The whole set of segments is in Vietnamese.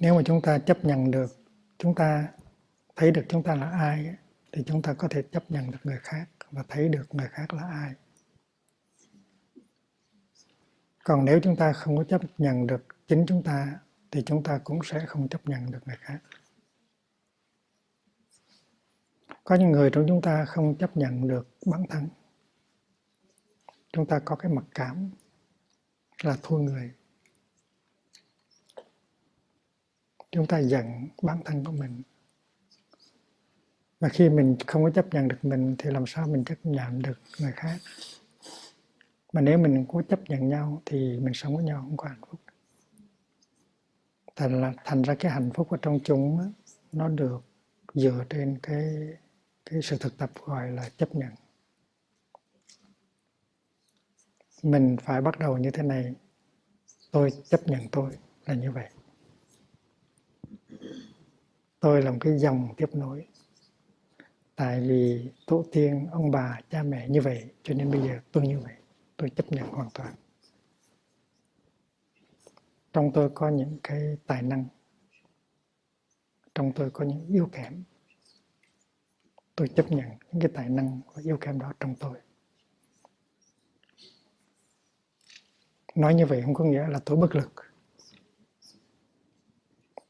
Nếu mà chúng ta chấp nhận được, chúng ta thấy được chúng ta là ai, thì chúng ta có thể chấp nhận được người khác và thấy được người khác là ai. Còn nếu chúng ta không có chấp nhận được chính chúng ta, thì chúng ta cũng sẽ không chấp nhận được người khác. Có những người trong chúng ta không chấp nhận được bản thân. Chúng ta có cái mặc cảm là thua người. Chúng ta giận bản thân của mình. Và khi mình không có chấp nhận được mình thì làm sao mình chấp nhận được người khác. Mà nếu mình có chấp nhận nhau thì mình sống với nhau không có hạnh phúc. Thành ra cái hạnh phúc ở trong chúng á, nó được dựa trên cái sự thực tập gọi là chấp nhận. Mình phải bắt đầu như thế này. Tôi chấp nhận tôi là như vậy. Tôi là một cái dòng tiếp nối. Tại vì tổ tiên, ông bà, cha mẹ như vậy, cho nên bây giờ tôi như vậy. Tôi chấp nhận hoàn toàn. Trong tôi có những cái tài năng. Trong tôi có những yếu kém. Tôi chấp nhận những cái tài năng và yếu kém đó trong tôi. Nói như vậy không có nghĩa là tôi bất lực.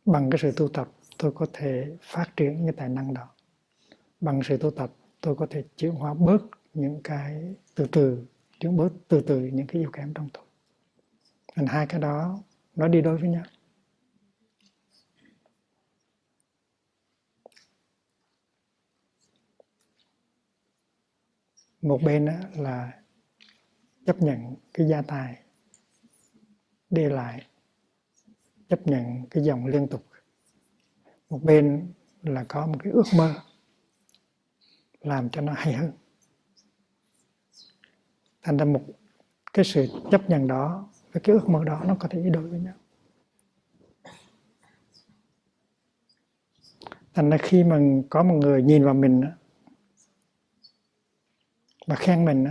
Bằng cái sự tu tập, tôi có thể phát triển những cái tài năng đó. Bằng sự tu tập, tôi có thể chuyển hóa bớt những cái chuyển bớt từ từ những cái yếu kém trong tôi. Thành hai cái đó nó đi đôi với nhau. Một bên là chấp nhận cái gia tài đi lại, chấp nhận cái dòng liên tục. Một bên là có một cái ước mơ làm cho nó hay hơn. Thành ra một cái sự chấp nhận đó với cái ước mơ đó nó có thể đi đôi với nhau. Thành ra khi mà có một người nhìn vào mình mà khen mình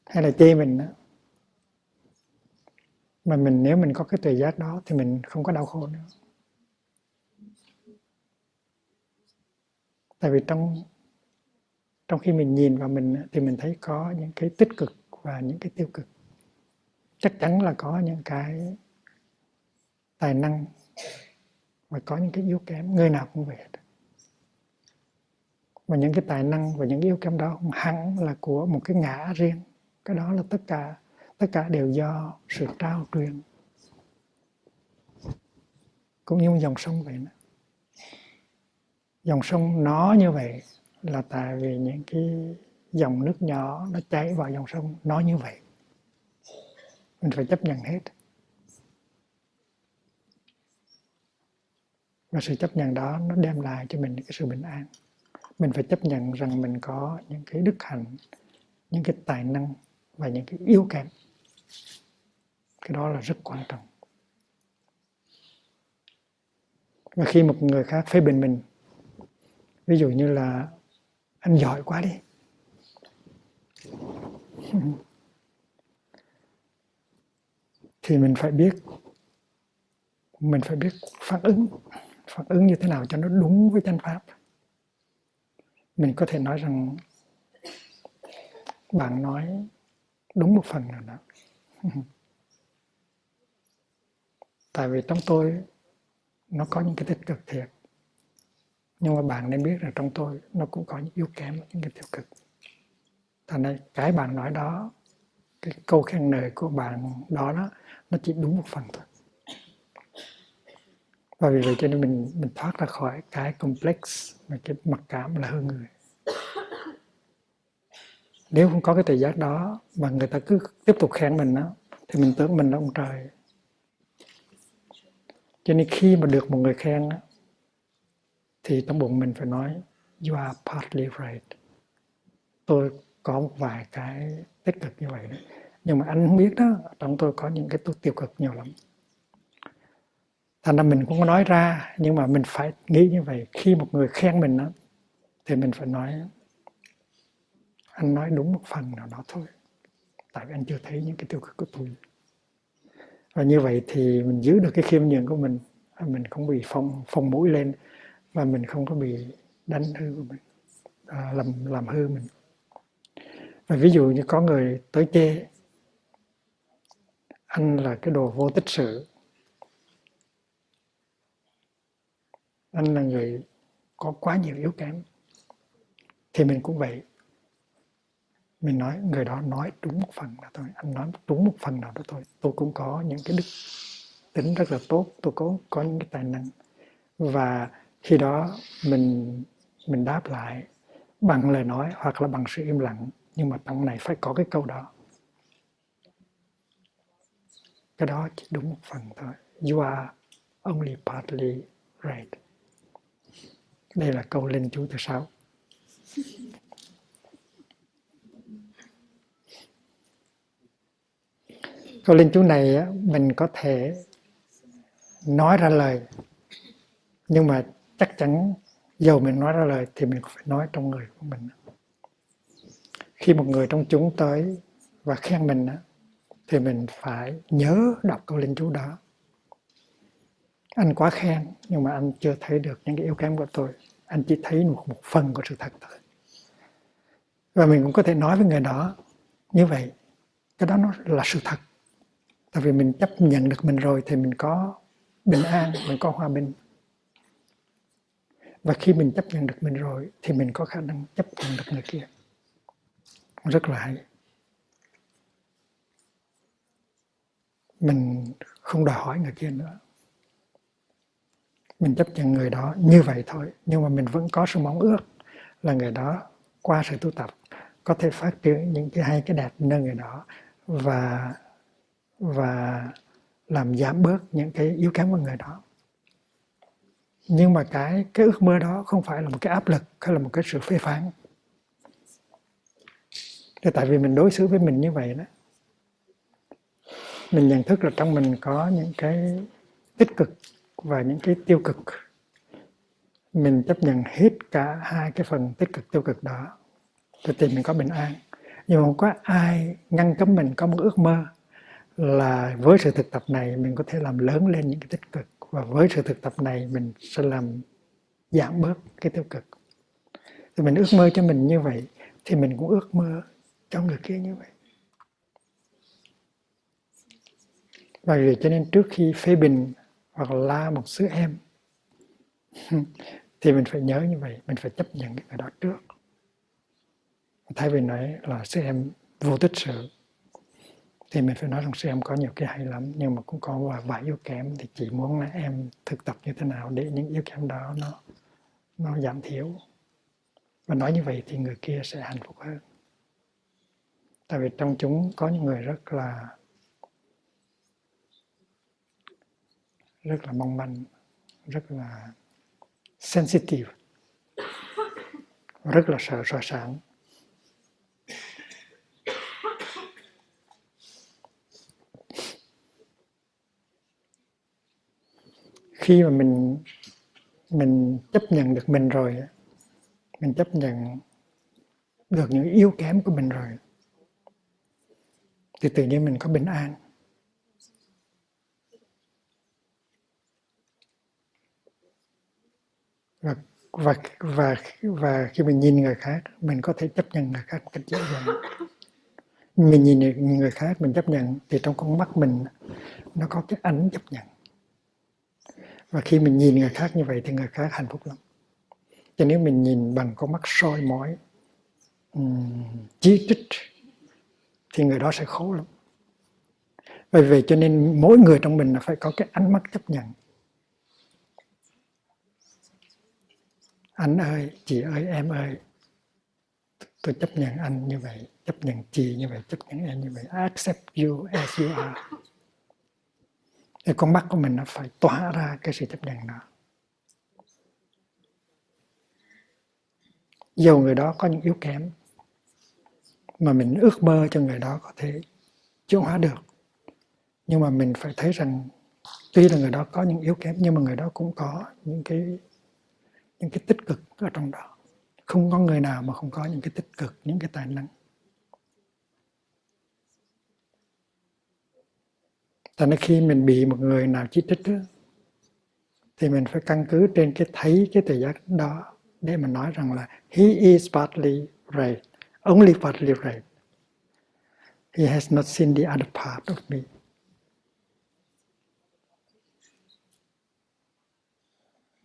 hay là chê mình mà nếu mình có cái tuệ giác đó thì mình không có đau khổ nữa. Tại vì trong khi mình nhìn vào mình thì mình thấy có những cái tích cực và những cái tiêu cực. Chắc chắn là có những cái tài năng và có những cái yếu kém, người nào cũng vậy hết. Và những cái tài năng và những yếu kém đó không hẳn là của một cái ngã riêng. Cái đó là tất cả đều do sự trao truyền. Cũng như một dòng sông vậy đó. Dòng sông nó như vậy là tại vì những cái dòng nước nhỏ nó chảy vào dòng sông nó như vậy. Mình phải chấp nhận hết. Và sự chấp nhận đó nó đem lại cho mình cái sự bình an. Mình phải chấp nhận rằng mình có những cái đức hạnh, những cái tài năng và những cái yếu kém. Cái đó là rất quan trọng. Và khi một người khác phê bình mình, ví dụ như là anh giỏi quá đi, thì mình phải biết phản ứng như thế nào cho nó đúng với chánh pháp. Mình có thể nói rằng bạn nói đúng một phần nào đó. Tại vì trong tôi nó có những cái tích cực thiệt. Nhưng mà bạn nên biết là trong tôi nó cũng có những yếu kém, những cái tiêu cực. Thành ra cái bạn nói đó, cái câu khen ngợi của bạn đó nó chỉ đúng một phần thôi. Và vì vậy cho nên mình thoát ra khỏi cái complex và cái mặc cảm là hơn người. Nếu không có cái tự giác đó mà người ta cứ tiếp tục khen mình thì mình tưởng mình là ông trời. Cho nên khi mà được một người khen thì trong bụng mình phải nói you are partly right. Tôi có một vài cái tích cực như vậy đó. Nhưng mà anh không biết đó, trong tôi có những cái tiêu cực nhiều lắm. Thành ra mình cũng có nói ra, nhưng mà mình phải nghĩ như vậy. Khi một người khen mình thì mình phải nói anh nói đúng một phần nào đó thôi. Tại vì anh chưa thấy những cái tiêu cực của tôi. Và như vậy thì mình giữ được cái khiêm nhường của mình không bị phồng mũi lên, và mình không có bị đánh hư của mình, làm hư mình. Và ví dụ như có người tới chê anh là cái đồ vô tích sự, anh là người có quá nhiều yếu kém, thì mình cũng vậy. Mình nói người đó nói đúng một phần là thôi, anh nói đúng một phần nào đó thôi. Tôi cũng có những cái đức tính rất là tốt, tôi có những cái tài năng, và khi đó mình đáp lại bằng lời nói hoặc là bằng sự im lặng, nhưng mà trong này phải có cái câu đó. Cái đó chỉ đúng một phần thôi. You are only partly right. Đây là câu linh chú thứ 6. Câu linh chú này mình có thể nói ra lời, nhưng mà chắc chắn dầu mình nói ra lời thì mình phải nói trong người của mình. Khi một người trong chúng tới và khen mình thì mình phải nhớ đọc câu linh chú đó. Anh quá khen, nhưng mà anh chưa thấy được những cái yếu kém của tôi, anh chỉ thấy một phần của sự thật thôi. Và mình cũng có thể nói với người đó như vậy, cái đó nó là sự thật. Tại vì mình chấp nhận được mình rồi thì mình có bình an, mình có hòa bình. Và khi mình chấp nhận được mình rồi thì mình có khả năng chấp nhận được người kia. Rất là hay. Mình không đòi hỏi người kia nữa. Mình chấp nhận người đó như vậy thôi, nhưng mà mình vẫn có sự mong ước là người đó qua sự tu tập có thể phát triển những cái hay, cái đẹp nơi người đó, và làm giảm bớt những cái yếu kém của người đó. Nhưng mà cái ước mơ đó không phải là một cái áp lực hay là một cái sự phê phán. Thì tại vì mình đối xử với mình như vậy đó, mình nhận thức là trong mình có những cái tích cực và những cái tiêu cực. Mình chấp nhận hết cả hai cái phần tích cực tiêu cực đó thì mình có bình an. Nhưng mà không có ai ngăn cấm mình có một ước mơ là với sự thực tập này mình có thể làm lớn lên những cái tích cực, và với sự thực tập này mình sẽ làm giảm bớt cái tiêu cực. Thì mình ước mơ cho mình như vậy thì mình cũng ước mơ cho người kia như vậy. Và vì cho nên trước khi phê bình hoặc là la một sư em thì mình phải nhớ như vậy, mình phải chấp nhận cái người đó trước. Thay vì nói là sư em vô tích sự thì mình phải nói rằng sư em có nhiều cái hay lắm, nhưng mà cũng có vài yếu kém, thì chỉ muốn là em thực tập như thế nào để những yếu kém đó nó giảm thiểu. Và nói như vậy thì người kia sẽ hạnh phúc hơn. Tại vì trong chúng có những người rất là mong manh, rất là sensitive, rất là sợ soi sáng. Khi mà mình chấp nhận được mình rồi, mình chấp nhận được những yếu kém của mình rồi, thì tự nhiên mình có bình an. Và khi mình nhìn người khác, mình có thể chấp nhận người khác một cách dễ dàng. Mình nhìn người khác, mình chấp nhận, thì trong con mắt mình nó có cái ánh chấp nhận. Và khi mình nhìn người khác như vậy thì người khác hạnh phúc lắm. Cho nếu mình nhìn bằng con mắt soi mói, chỉ trích, thì người đó sẽ khổ lắm. Bởi vậy cho nên mỗi người trong mình là phải có cái ánh mắt chấp nhận. Anh ơi, chị ơi, em ơi, tôi chấp nhận anh như vậy, chấp nhận chị như vậy, chấp nhận em như vậy. I accept you as you are. Thì con mắt của mình nó phải tỏa ra cái sự chấp nhận đó. Dầu người đó có những yếu kém mà mình ước mơ cho người đó có thể chuyển hóa được, nhưng mà mình phải thấy rằng tuy là người đó có những yếu kém, nhưng mà người đó cũng có những cái tích cực ở trong đó. Không có người nào mà không có những cái tích cực, những cái tài năng. Cho nên khi mình bị một người nào chỉ trích đó, thì mình phải căn cứ trên cái thấy cái tự giác đó để mà nói rằng là he is partly right, only partly right. He has not seen the other part of me.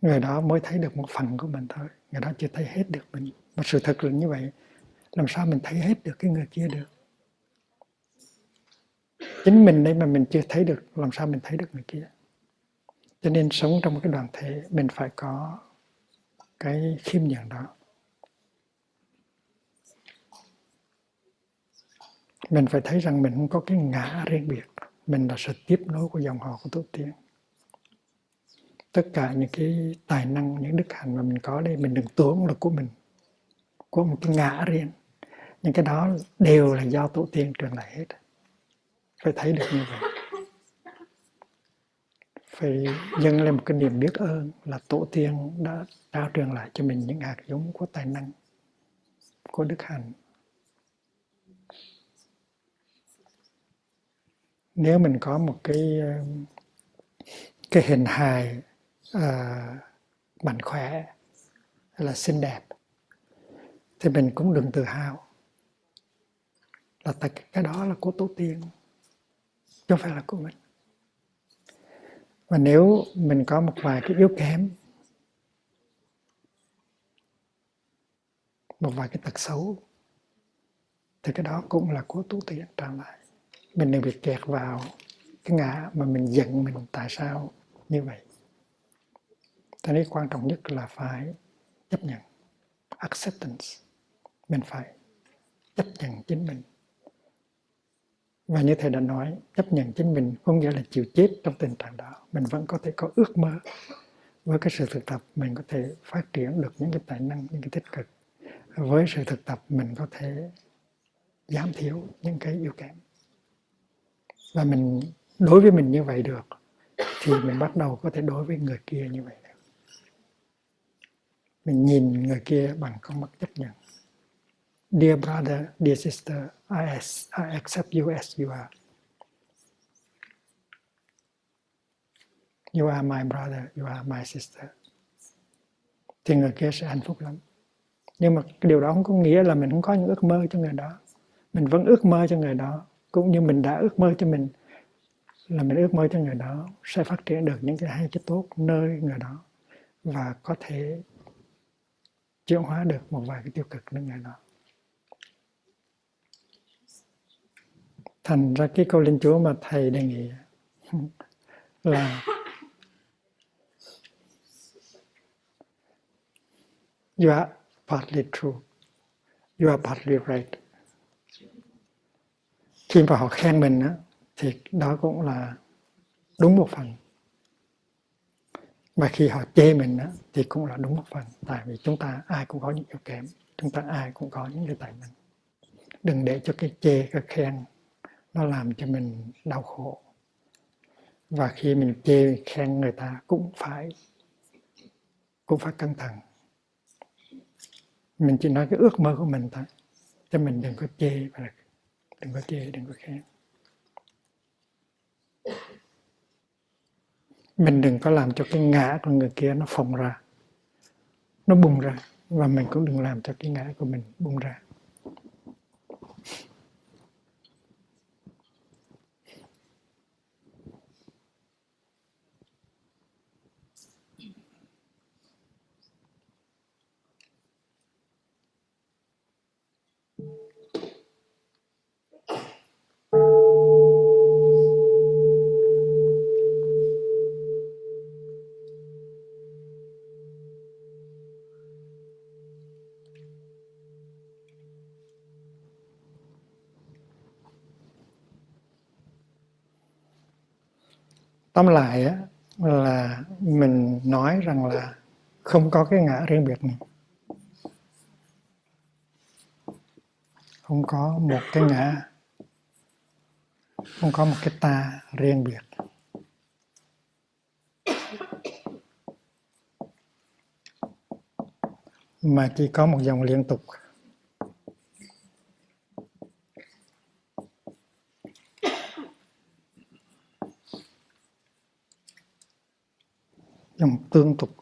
Người đó mới thấy được một phần của mình thôi, người đó chưa thấy hết được mình. Mà sự thật là như vậy, làm sao mình thấy hết được cái người kia được? Chính mình đây mà mình chưa thấy được, làm sao mình thấy được người kia? Cho nên sống trong một cái đoàn thể, mình phải có cái khiêm nhường đó. Mình phải thấy rằng mình không có cái ngã riêng biệt, mình là sự tiếp nối của dòng họ của tổ tiên. Tất cả những cái tài năng, những đức hạnh mà mình có đây, mình đừng tưởng là của mình, của một cái ngã riêng. Những cái đó đều là do tổ tiên truyền lại hết. Phải thấy được như vậy. Phải dâng lên một cái niềm biết ơn là tổ tiên đã trao truyền lại cho mình những hạt giống của tài năng, của đức hạnh. Nếu mình có một cái hình hài mạnh khỏe hay là xinh đẹp, thì mình cũng đừng tự hào là cái đó là của tổ tiên, chứ không phải là của mình. Và nếu mình có một vài cái yếu kém, một vài cái tật xấu, thì cái đó cũng là của tổ tiên trả lại. Mình đừng bị kẹt vào cái ngã mà mình giận mình tại sao như vậy. Cho nên quan trọng nhất là phải chấp nhận, acceptance. Mình phải chấp nhận chính mình. Và như thầy đã nói, chấp nhận chính mình không nghĩa là chịu chết trong tình trạng đó. Mình vẫn có thể có ước mơ. Với cái sự thực tập mình có thể phát triển được những cái tài năng, những cái tích cực. Với sự thực tập mình có thể giảm thiểu những cái yếu kém. Và mình đối với mình như vậy được, thì mình bắt đầu có thể đối với người kia như vậy được. Mình nhìn người kia bằng con mắt chấp nhận. Dear brother, dear sister, I accept you as you are. You are my brother, you are my sister. Thì người kia sẽ hạnh phúc lắm. Nhưng mà cái điều đó không có nghĩa là mình không có những ước mơ cho người đó. Mình vẫn ước mơ cho người đó. Cũng như mình đã ước mơ cho mình, là mình ước mơ cho người đó sẽ phát triển được những cái hay, cái tốt nơi người đó. Và có thể chuyển hóa được một vài cái tiêu cực nơi người đó. Thành ra cái câu linh Chúa mà thầy đề nghị là you are partly true, you are partly right. Khi mà họ khen mình á, thì đó cũng là đúng một phần. Và khi họ chê mình á, thì cũng là đúng một phần. Tại vì chúng ta ai cũng có những yếu kém, chúng ta ai cũng có những cái tài năng. Đừng để cho cái chê, cái khen nó làm cho mình đau khổ. Và khi mình chê, khen người ta cũng phải cẩn thận. Mình chỉ nói cái ước mơ của mình thôi, cho mình đừng có chê, đừng có chê, đừng có khen. Mình đừng có làm cho cái ngã của người kia nó phồng ra, nó bung ra. Và mình cũng đừng làm cho cái ngã của mình bung ra. Tóm lại á, là mình nói rằng là không có cái ngã riêng biệt này. Không có một cái ngã, không có một cái ta riêng biệt. Mà chỉ có một dòng liên tục. dòng tương tục.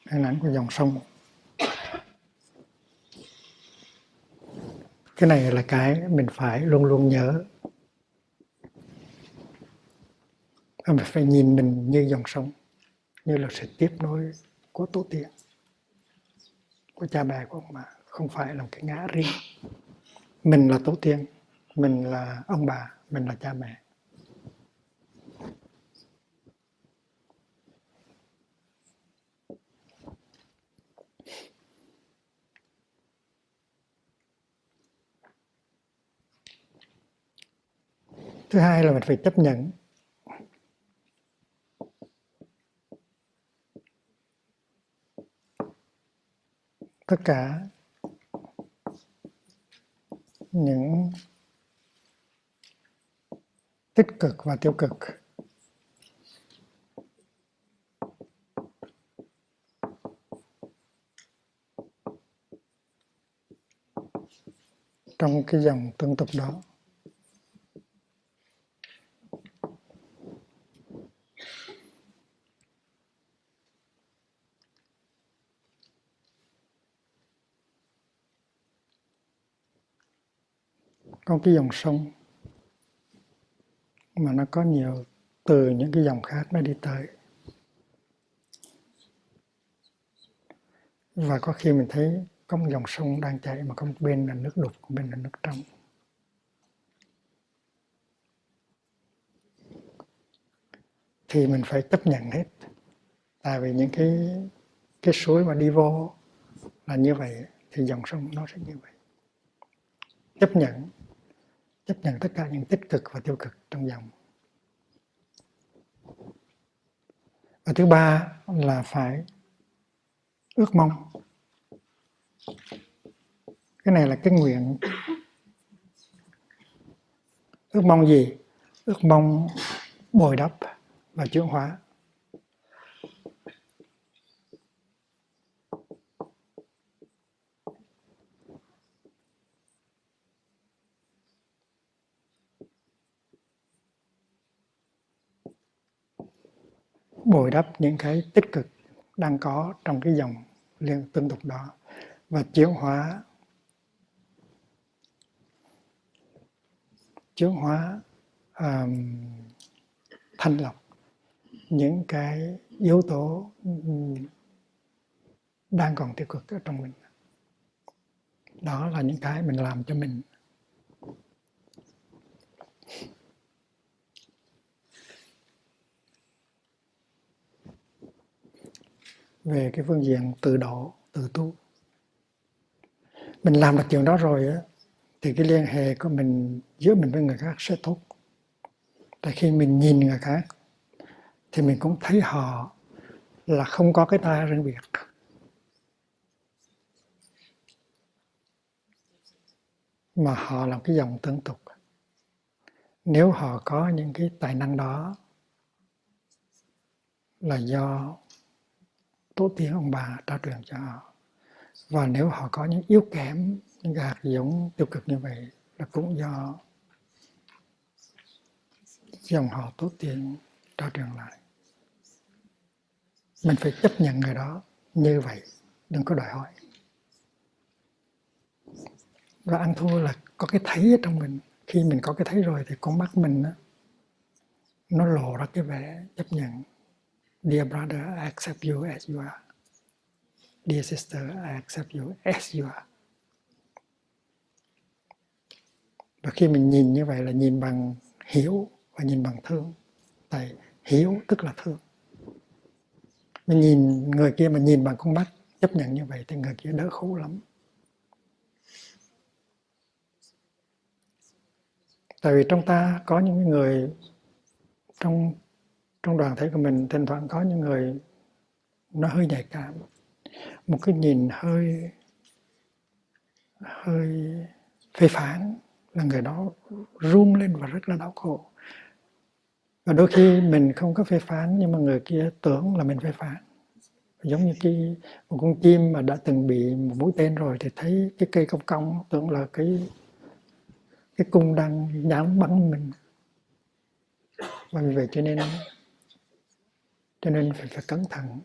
Hình ảnh của dòng sông. Cái này là cái mình phải luôn luôn nhớ. Mình phải nhìn mình như dòng sông, như là sự tiếp nối của tổ tiên, của cha mẹ của ông bà, không phải là một cái ngã riêng. Mình là tổ tiên, mình là ông bà, mình là cha mẹ. Thứ hai là mình phải chấp nhận tất cả những tích cực và tiêu cực trong cái dòng tương tục đó. Có cái dòng sông mà nó có nhiều từ những cái dòng khác nó đi tới. Và có khi mình thấy có một dòng sông đang chảy mà có một bên là nước đục, một bên là nước trong. Thì mình phải chấp nhận hết. Tại vì những cái suối mà đi vô là như vậy thì dòng sông nó sẽ như vậy. Chấp nhận tất cả những tích cực và tiêu cực trong dòng. Và thứ ba là phải ước mong. Cái này là cái nguyện. Ước mong gì? Ước mong bồi đắp và chuyển hóa. Bồi đắp những cái tích cực đang có trong cái dòng liên tương tục đó và chuyển hóa thanh lọc những cái yếu tố đang còn tiêu cực ở trong mình. Đó là những cái mình làm cho mình. Về cái phương diện tự độ, tự tu, mình làm được chuyện đó rồi á, thì cái liên hệ của mình giữa mình với người khác sẽ tốt. Tại khi mình nhìn người khác thì mình cũng thấy họ là không có cái ta riêng biệt. Mà họ là cái dòng tương tục. Nếu họ có những cái tài năng đó là do tổ tiên ông bà trao truyền cho họ. Và nếu họ có những yếu kém, những hạt giống tiêu cực như vậy là cũng do dòng họ tổ tiên trao truyền lại. Mình phải chấp nhận người đó như vậy, đừng có đòi hỏi. Và ăn thua là có cái thấy ở trong mình. Khi mình có cái thấy rồi thì con mắt mình nó lộ ra cái vẻ chấp nhận. Dear brother, I accept you as you are. Dear sister, I accept you as you are. Và khi mình nhìn như vậy là nhìn bằng hiểu và nhìn bằng thương. Tại hiểu tức là thương. Mình nhìn người kia mà nhìn bằng con mắt chấp nhận như vậy thì người kia đỡ khổ lắm. Tại vì trong ta có những người trong đoàn thể của mình thỉnh thoảng có những người nó hơi nhạy cảm, một cái nhìn hơi phê phán là người đó run lên và rất là đau khổ. Và đôi khi mình không có phê phán nhưng mà người kia tưởng là mình phê phán Giống như một con chim mà đã từng bị một mũi tên rồi thì thấy cái cây cong cong tưởng là cái cung đang nhắm bắn mình. Và vì vậy cho nên phải cẩn thận.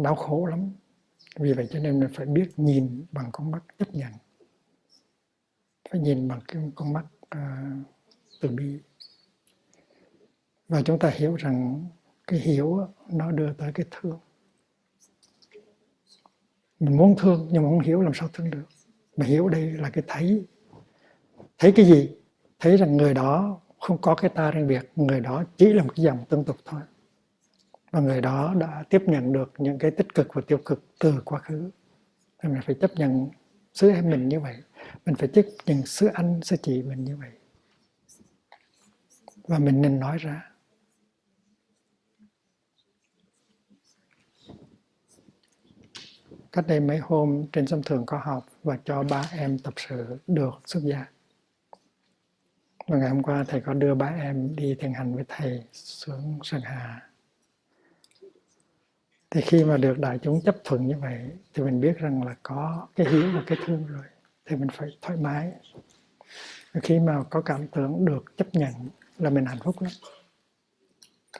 Đau khổ lắm. Vì vậy cho nên mình phải biết nhìn bằng con mắt chấp nhận, phải nhìn bằng cái con mắt từ bi. Và chúng ta hiểu rằng cái hiểu nó đưa tới cái thương. Mình muốn thương nhưng mà không hiểu làm sao thương được. Mà hiểu đây là cái thấy. Thấy cái gì? Thấy rằng người đó không có cái ta riêng biệt, người đó chỉ là một cái dòng tương tục thôi. Và người đó đã tiếp nhận được những cái tích cực và tiêu cực từ quá khứ. Thì mình phải chấp nhận xứ em mình như vậy. Mình phải chấp nhận xứ anh, xứ chị mình như vậy. Và mình nên nói ra. Cách đây mấy hôm trên Sông Thường có học và cho 3 em tập sự được xuất gia. Và ngày hôm qua thầy có đưa 3 em đi thiền hành với thầy xuống Sơn Hà. Thì khi mà được đại chúng chấp thuận như vậy thì mình biết rằng là có cái hiểu và cái thương rồi. Thì mình phải thoải mái. Và khi mà có cảm tưởng được chấp nhận là mình hạnh phúc lắm.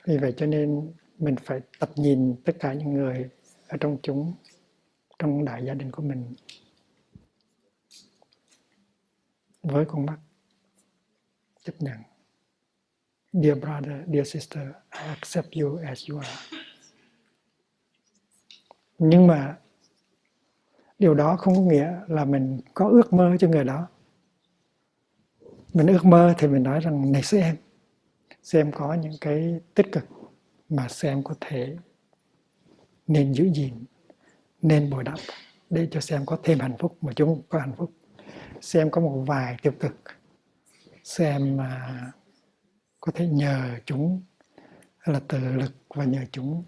Vì vậy cho nên mình phải tập nhìn tất cả những người ở trong chúng, trong đại gia đình của mình với con mắt chấp nhận. Dear brother, dear sister, I accept you as you are. Nhưng mà điều đó không có nghĩa là mình có ước mơ cho người đó. Mình ước mơ thì mình nói rằng này xem có những cái tích cực mà xem có thể nên giữ gìn, nên bồi đắp để cho xem có thêm hạnh phúc mà chúng có hạnh phúc. Xem có một vài tiêu cực, xem mà có thể nhờ chúng là tự lực và nhờ chúng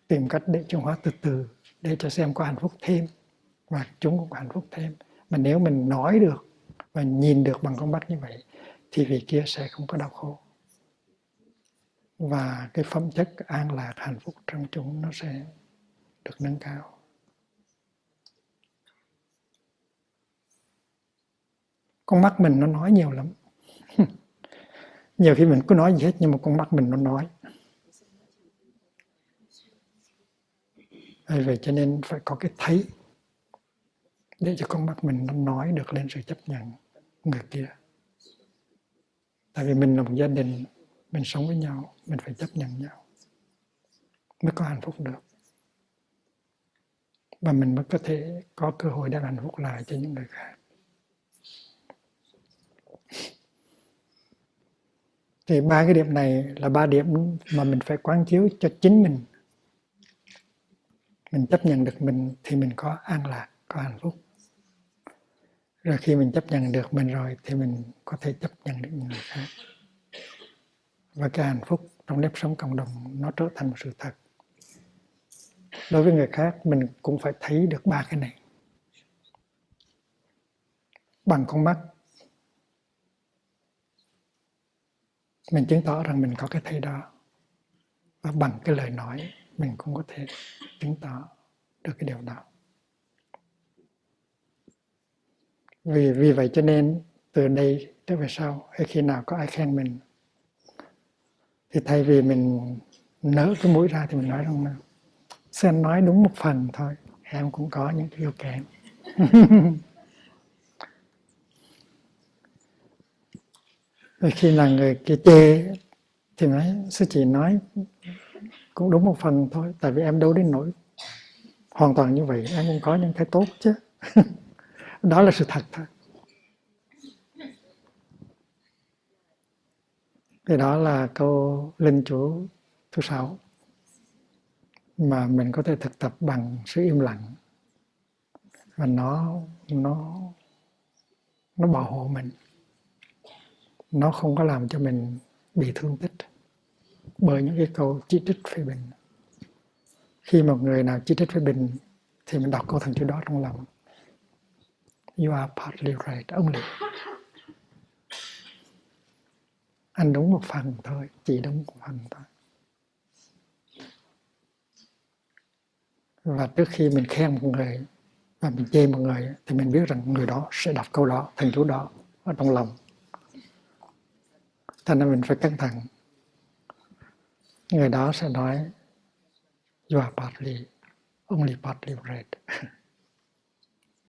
tìm cách để chuyển hóa từ từ để cho xem có hạnh phúc thêm và chúng cũng có hạnh phúc thêm. Mà nếu mình nói được và nhìn được bằng con mắt như vậy thì vị kia sẽ không có đau khổ. Và cái phẩm chất an lạc hạnh phúc trong chúng nó sẽ được nâng cao. Con mắt mình nó nói nhiều lắm. Nhiều khi mình cứ nói gì hết nhưng mà con mắt mình nó nói. Vậy cho nên phải có cái thấy để cho con mắt mình nó nói được lên sự chấp nhận người kia. Tại vì mình là một gia đình, mình sống với nhau, mình phải chấp nhận nhau mới có hạnh phúc được. Và mình mới có thể có cơ hội đem hạnh phúc lại cho những người khác. Thì 3 cái điểm này là 3 điểm mà mình phải quán chiếu cho chính mình. Mình chấp nhận được mình thì mình có an lạc, có hạnh phúc. Rồi khi mình chấp nhận được mình rồi thì mình có thể chấp nhận được những người khác. Và cái hạnh phúc trong nếp sống cộng đồng nó trở thành một sự thật. Đối với người khác mình cũng phải thấy được 3 cái này. Bằng con mắt mình chứng tỏ rằng mình có cái thấy đó. Và bằng cái lời nói mình cũng có thể chứng tỏ được cái điều đó. Vì vậy cho nên từ đây tới về sau, hay khi nào có ai khen mình thì thay vì mình nở cái mũi ra thì mình nói rằng xem nói đúng một phần thôi, em cũng có những cái yếu kém. Rồi khi là người kia chê thì nói sư chị nói cũng đúng một phần thôi, tại vì em đâu đến nỗi hoàn toàn như vậy, em cũng có những cái tốt chứ. Đó là sự thật thôi. Thì đó là câu linh chủ thứ 6 mà mình có thể thực tập bằng sự im lặng, và nó bảo hộ mình, nó không có làm cho mình bị thương tích bởi những cái câu chỉ trích phê bình. Khi một người nào chỉ trích phê bình thì mình đọc câu thần chú đó trong lòng: You are partly right only. Anh đúng một phần thôi, chỉ đúng một phần thôi. Và trước khi mình khen một người và mình chê một người thì mình biết rằng người đó sẽ đọc câu đó, thần chú đó ở trong lòng. Cho nên mình phải cẩn thận. Người đó sẽ nói you are partly, only partly right.